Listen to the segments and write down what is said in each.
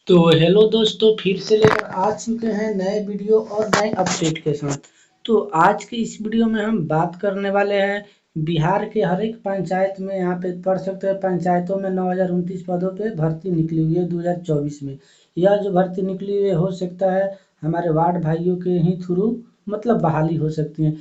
तो हेलो दोस्तों, फिर से लेकर आ चुके हैं नए वीडियो और नए अपडेट के साथ। तो आज की इस वीडियो में हम बात करने वाले हैं बिहार के हर एक पंचायत में। यहाँ पे पढ़ सकते हैं पंचायतों में 9029 पदों पे भर्ती निकली हुई है 2024 में। यह जो भर्ती निकली हुई है हो सकता है हमारे वार्ड भाइयों के ही थ्रू मतलब बहाली हो सकती है,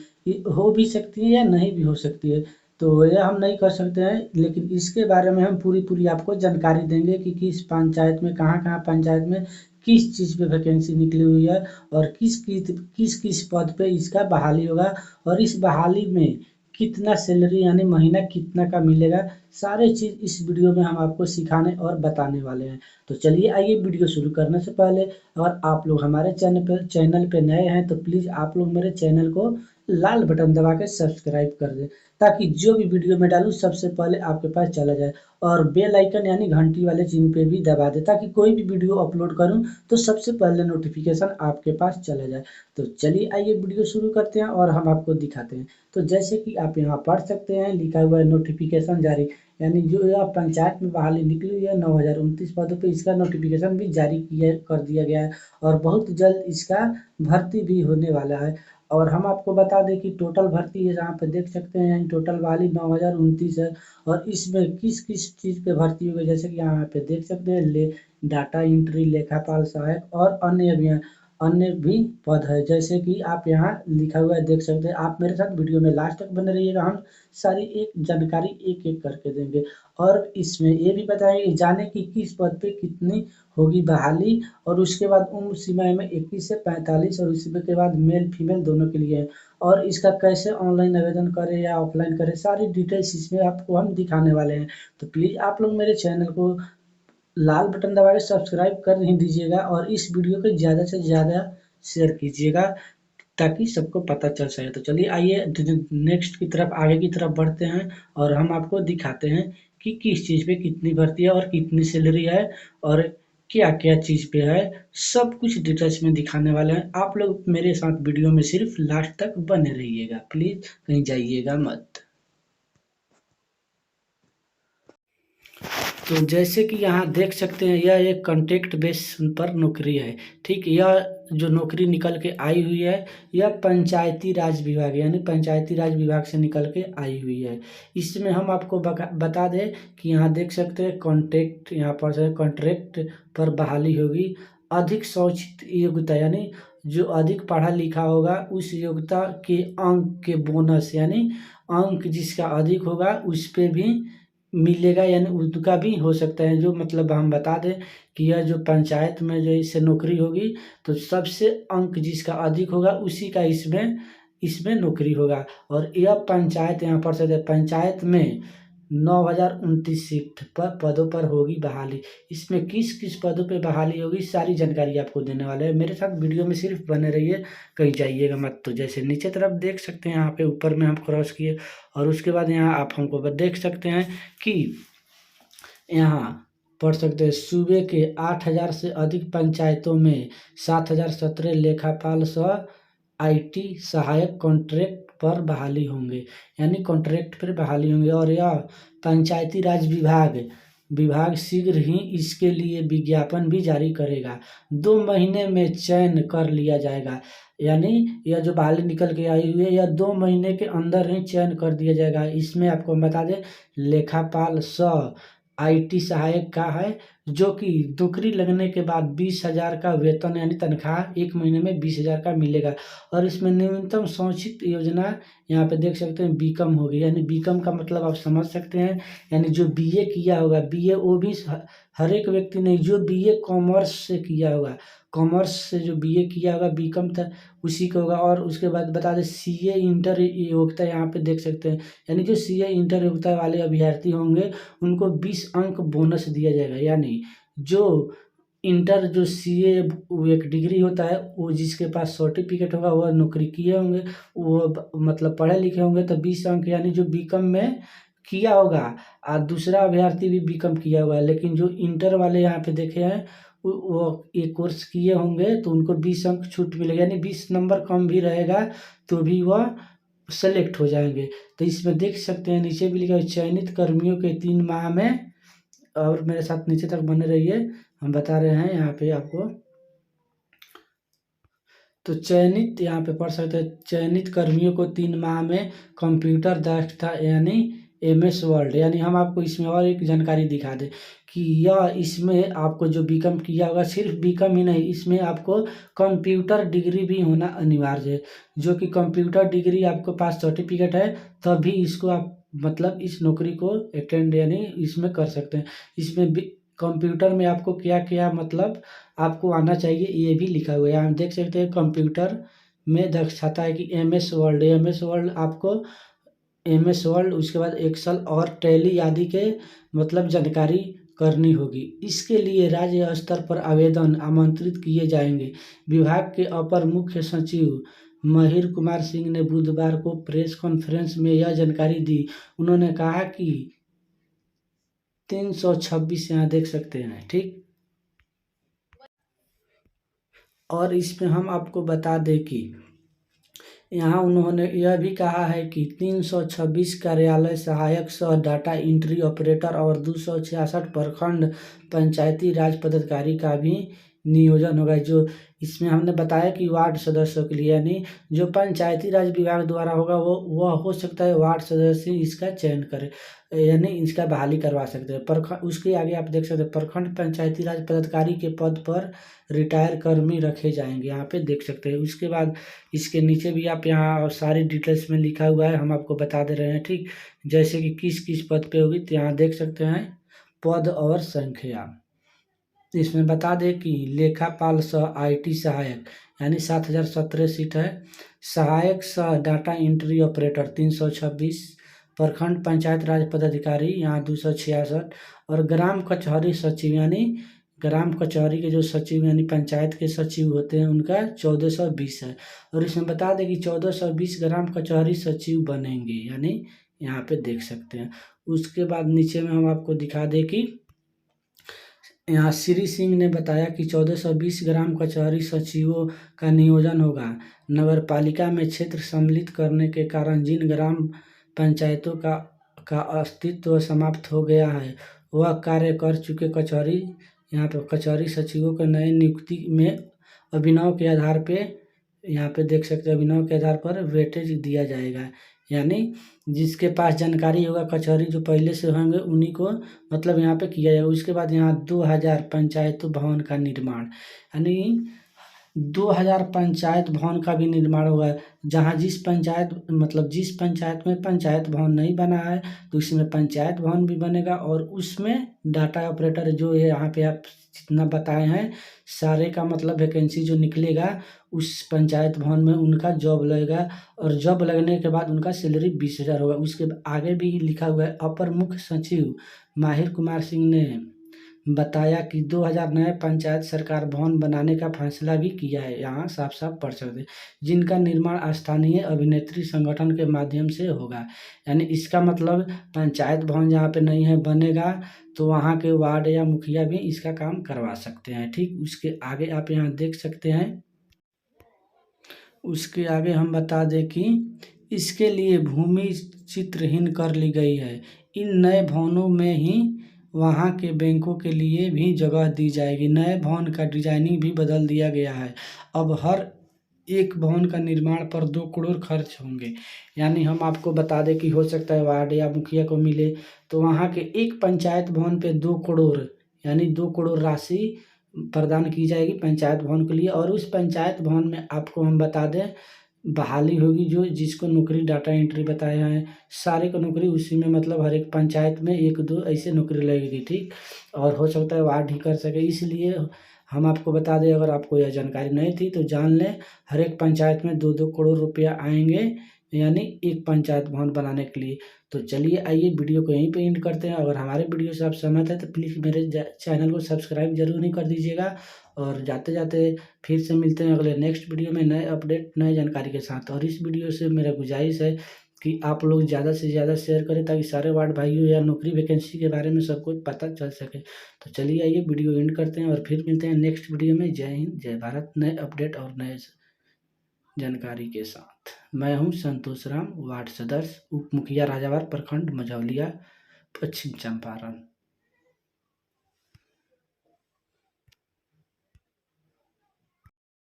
हो भी सकती है या नहीं भी हो सकती है। तो यह हम नहीं कर सकते हैं, लेकिन इसके बारे में हम पूरी आपको जानकारी देंगे कि किस पंचायत में कहाँ पंचायत में किस चीज़ पे वैकेंसी निकली हुई है और किस पद पे इसका बहाली होगा और इस बहाली में कितना सैलरी यानी महीना कितना का मिलेगा। सारे चीज़ इस वीडियो में हम आपको सिखाने और बताने वाले हैं। तो चलिए आइए, वीडियो शुरू करने से पहले अगर आप लोग हमारे चैनल पे नए हैं तो प्लीज़ आप लोग मेरे चैनल को लाल बटन दबा के सब्सक्राइब कर दें, ताकि जो भी वीडियो मैं डालूँ सबसे पहले आपके पास चला जाए। और बेल आइकन यानी घंटी वाले चिन्ह पे भी दबा दें, ताकि कोई भी वीडियो अपलोड करूँ तो सबसे पहले नोटिफिकेशन आपके पास चला जाए। तो चलिए आइए वीडियो शुरू करते हैं और हम आपको दिखाते हैं। तो जैसे कि आप यहाँ पढ़ सकते हैं, लिखा हुआ है नोटिफिकेशन जारी, यानी जो यह पंचायत में बहाली निकली हुई है 9029 पदों पे, इसका नोटिफिकेशन भी जारी कर दिया गया है और बहुत जल्द इसका भर्ती भी होने वाला है। और हम आपको बता दें कि टोटल भर्ती है, जहाँ पे देख सकते हैं टोटल बहाली 9029 है। और इसमें किस किस चीज़ पे भर्ती होगी, जैसे कि यहाँ पे देख सकते हैं डाटा एंट्री, लेखापाल सहायक और अन्य भी पद है। जैसे कि आप यहाँ लिखा हुआ है देख सकते हैं। आप मेरे साथ वीडियो में लास्ट तक बने रहिएगा, हम सारी एक जानकारी एक करके देंगे। और इसमें ये भी बताएंगे जाने कि किस पद पे कितनी होगी बहाली, और उसके बाद उम्र सीमा में 21 से 45 और उसी के बाद मेल फीमेल दोनों के लिए है। और इसका कैसे ऑनलाइन आवेदन करें या ऑफलाइन करें, सारी डिटेल्स इसमें आपको हम दिखाने वाले हैं। तो प्लीज़ आप लोग मेरे चैनल को लाल बटन दबा के सब्सक्राइब कर ही दीजिएगा और इस वीडियो को ज़्यादा से ज़्यादा शेयर कीजिएगा, ताकि सबको पता चल सके। तो चलिए आइए नेक्स्ट की तरफ, आगे की तरफ बढ़ते हैं और हम आपको दिखाते हैं कि किस चीज़ पे कितनी भर्ती है और कितनी सैलरी है और क्या-क्या चीज़ पे है। सब कुछ डिटेल्स में दिखाने वाले हैं। आप लोग मेरे साथ वीडियो में सिर्फ लास्ट तक बने रहिएगा, प्लीज़ कहीं जाइएगा मत। तो जैसे कि यहाँ देख सकते हैं, यह एक कॉन्ट्रैक्ट बेस पर नौकरी है। ठीक, यह जो नौकरी निकल के आई हुई है, यह पंचायती राज विभाग यानी पंचायती राज विभाग से निकल के आई हुई है। इसमें हम आपको बता दें कि यहाँ देख सकते हैं कॉन्ट्रैक्ट, यहाँ पर से कॉन्ट्रैक्ट पर बहाली होगी। अधिक शैक्षिक योग्यता यानी जो अधिक पढ़ा लिखा होगा उस योग्यता के अंक के बोनस, यानी अंक जिसका अधिक होगा उस पे भी मिलेगा, यानी उनका भी हो सकता है। जो मतलब हम बता दें कि यह जो पंचायत में जो इससे नौकरी होगी, तो सबसे अंक जिसका अधिक होगा उसी का इसमें इसमें नौकरी होगा। और यह पंचायत, यहाँ पर से पंचायत में 9029 सीट पर पदों पर होगी बहाली। इसमें किस किस पदों पे बहाली होगी सारी जानकारी आपको देने वाले हैं। मेरे साथ वीडियो में सिर्फ बने रहिए, कहीं जाइएगा मत। तो जैसे नीचे तरफ देख सकते हैं, यहाँ पे ऊपर में हम क्रॉस किए और उसके बाद यहाँ आप हमको देख सकते हैं कि यहाँ पढ़ सकते हैं सूबे के 8000 से अधिक पंचायतों में 7017 लेखापाल सह आईटी सहायक कॉन्ट्रैक्ट पर बहाली होंगे, यानी कॉन्ट्रैक्ट पर बहाली होंगे। और यह पंचायती राज विभाग शीघ्र ही इसके लिए विज्ञापन भी जारी करेगा। 2 महीने में चयन कर लिया जाएगा, यानी यह जो बहाली निकल के आई हुई है, यह 2 महीने के अंदर ही चयन कर दिया जाएगा। इसमें आपको हम बता दें लेखापाल सह आईटी सहायक का है, जो कि नौकरी लगने के बाद 20,000 का वेतन यानी तनख्वाह 1 महीने में 20,000 का मिलेगा। और इसमें न्यूनतम शैक्षिक योजना यहाँ पे देख सकते हैं बीकॉम होगी, यानी बीकॉम का मतलब आप समझ सकते हैं, यानी जो बीए किया होगा, बीए वो भी हर एक व्यक्ति नहीं, जो बीए कॉमर्स से किया होगा, कॉमर्स से जो बीए किया होगा बीकॉम था उसी का होगा। और उसके बाद बता दें सीए इंटर योग्यता यहाँ पे देख सकते हैं, यानी जो सीए इंटर योग्यता वाले अभ्यर्थी होंगे उनको 20 अंक बोनस दिया जाएगा। यानी जो इंटर जो सीए वो एक डिग्री होता है, वो जिसके पास सर्टिफिकेट होगा वह नौकरी किए होंगे, वो मतलब पढ़े लिखे होंगे तो 20 अंक, यानी जो बीकॉम में किया होगा और दूसरा अभ्यर्थी भी बीकॉम किया होगा, लेकिन जो इंटर वाले यहाँ पे देखे हैं वो एक कोर्स किए होंगे तो उनको 20 अंक छूट मिलेगा, यानी 20 नंबर कम भी रहेगा तो भी वह सेलेक्ट हो जाएंगे। तो इसमें देख सकते हैं नीचे भी लिखा है चयनित कर्मियों के 3 माह में और मेरे साथ नीचे तक बने रहिए, हम बता रहे हैं यहाँ पे आपको। तो चयनित यहाँ पे पढ़ सकते हैं, चयनित कर्मियों को 3 माह में कंप्यूटर दक्षता यानी एमएस वर्ड, यानी हम आपको इसमें और एक जानकारी दिखा दें कि यह इसमें आपको जो बीकॉम किया होगा, सिर्फ बीकॉम ही नहीं, इसमें आपको कंप्यूटर डिग्री भी होना अनिवार्य है। जो कि कंप्यूटर डिग्री आपके पास सर्टिफिकेट है, तभी इसको आप मतलब इस नौकरी को अटेंड यानी इसमें कर सकते हैं। इसमें भी कंप्यूटर में आपको क्या क्या मतलब आपको आना चाहिए ये भी लिखा हुआ है। आप देख सकते हैं कंप्यूटर में दक्षता है कि एमएस वर्ड आपको, एमएस वर्ड उसके बाद एक्सेल और टैली आदि के मतलब जानकारी करनी होगी। इसके लिए राज्य स्तर पर आवेदन आमंत्रित किए जाएंगे। विभाग के अपर मुख्य सचिव महिर कुमार सिंह ने बुधवार को प्रेस कॉन्फ्रेंस में यह जानकारी दी। उन्होंने कहा कि 326 यहाँ देख सकते हैं, ठीक। और इसमें हम आपको बता दें कि यहाँ उन्होंने यह भी कहा है कि 326 कार्यालय सहायक सह डाटा एंट्री ऑपरेटर और 266 प्रखंड पंचायती राज पदाधिकारी का भी नियोजन होगा। जो इसमें हमने बताया कि वार्ड सदस्यों के लिए, यानी जो पंचायती राज विभाग द्वारा होगा वह हो सकता है वार्ड सदस्य इसका चयन करे, यानी इसका बहाली करवा सकते हैं। प्रखंड उसके आगे आप देख सकते हैं प्रखंड पंचायती राज पदाधिकारी के पद पर रिटायर कर्मी रखे जाएंगे, यहाँ पे देख सकते हैं। उसके बाद इसके नीचे भी आप यहाँ सारी डिटेल्स में लिखा हुआ है, हम आपको बता दे रहे हैं, ठीक। जैसे कि किस किस पद पे होगी, तो यहाँ देख सकते हैं पद और संख्या। इसमें बता दें कि लेखापाल सह आईटी सहायक यानी 7017 सीट है। सहायक सह डाटा एंट्री ऑपरेटर 326, प्रखंड पंचायत राज पदाधिकारी यहाँ 266, और ग्राम कचहरी सचिव यानी ग्राम कचहरी के जो सचिव यानी पंचायत के सचिव होते हैं उनका 1420 है। और इसमें बता दें कि 1420 ग्राम कचहरी सचिव बनेंगे, यानी यहाँ पे देख सकते हैं। उसके बाद नीचे में हम आपको दिखा दें कि यहाँ श्री सिंह ने बताया कि 1420 ग्राम कचहरी सचिवों का नियोजन होगा। नगर पालिका में क्षेत्र सम्मिलित करने के कारण जिन ग्राम पंचायतों का अस्तित्व समाप्त हो गया है वह कार्य कर चुके कचहरी यहाँ पर कचहरी सचिवों के नए नियुक्ति में अभिनव के आधार पे यहाँ पे देख सकते हैं अभिनव के आधार पर वेटेज दिया जाएगा। यानी जिसके पास जानकारी होगा कचहरी जो पहले से होंगे उन्हीं को मतलब यहाँ पे किया जाएगा। उसके बाद यहाँ 2000 पंचायत भवन का निर्माण, यानी 2000 पंचायत भवन का भी निर्माण होगा। जहाँ जिस पंचायत में पंचायत भवन नहीं बना है तो उसमें पंचायत भवन भी बनेगा, और उसमें डाटा ऑपरेटर जो है यहाँ पे आप जितना बताए हैं सारे का मतलब वैकेंसी जो निकलेगा उस पंचायत भवन में उनका जॉब लगेगा, और जॉब लगने के बाद उनका सैलरी 20,000 होगा। उसके आगे भी लिखा हुआ है अपर मुख्य सचिव माहिर कुमार सिंह ने बताया कि 2000 नए पंचायत सरकार भवन बनाने का फैसला भी किया है। यहाँ साफ साफ पढ़ सकते हैं जिनका निर्माण स्थानीय अभिनेत्री संगठन के माध्यम से होगा। यानी इसका मतलब पंचायत भवन जहाँ पे नहीं है बनेगा तो वहाँ के वार्ड या मुखिया भी इसका काम करवा सकते हैं, ठीक। उसके आगे आप यहाँ देख सकते हैं। उसके आगे हम बता दें कि इसके लिए भूमि चित्रहीन कर ली गई है। इन नए भवनों में ही वहाँ के बैंकों के लिए भी जगह दी जाएगी। नए भवन का डिजाइनिंग भी बदल दिया गया है। अब हर एक भवन का निर्माण पर 2 करोड़ खर्च होंगे। यानी हम आपको बता दें कि हो सकता है वार्ड या मुखिया को मिले तो वहाँ के एक पंचायत भवन पे 2 करोड़ यानी 2 करोड़ राशि प्रदान की जाएगी पंचायत भवन के लिए। और उस पंचायत भवन में आपको हम बता दें बहाली होगी, जो जिसको नौकरी डाटा एंट्री बताए हैं सारे को नौकरी उसी में मतलब हर एक पंचायत में 1-2 ऐसे नौकरी लगेगी, ठीक। और हो सकता है वार्ड ही कर सके, इसलिए हम आपको बता दें अगर आपको यह जानकारी नहीं थी तो जान लें हर एक पंचायत में 2-2 करोड़ रुपया आएंगे, यानी एक पंचायत भवन बनाने के लिए। तो चलिए आइए वीडियो को यहीं पे एंड करते हैं। अगर हमारे वीडियो से आप सहमत हैं तो प्लीज़ मेरे चैनल को सब्सक्राइब जरूर नहीं कर दीजिएगा। और जाते जाते फिर से मिलते हैं अगले नेक्स्ट वीडियो में नए अपडेट नए जानकारी के साथ। और इस वीडियो से मेरा गुजारिश है कि आप लोग ज़्यादा से ज़्यादा शेयर करें ताकि सारे वार्ड भाइयों या नौकरी वैकेंसी के बारे में सबको पता चल सके। तो चलिए आइए वीडियो एंड करते हैं और फिर मिलते हैं नेक्स्ट वीडियो में। जय हिंद जय भारत, नए अपडेट और नए जानकारी के साथ। मैं हूं संतोष राम, वार्ड सदस्य, उप मुखिया, राजावार प्रखंड, मझौलिया, पश्चिम चंपारण।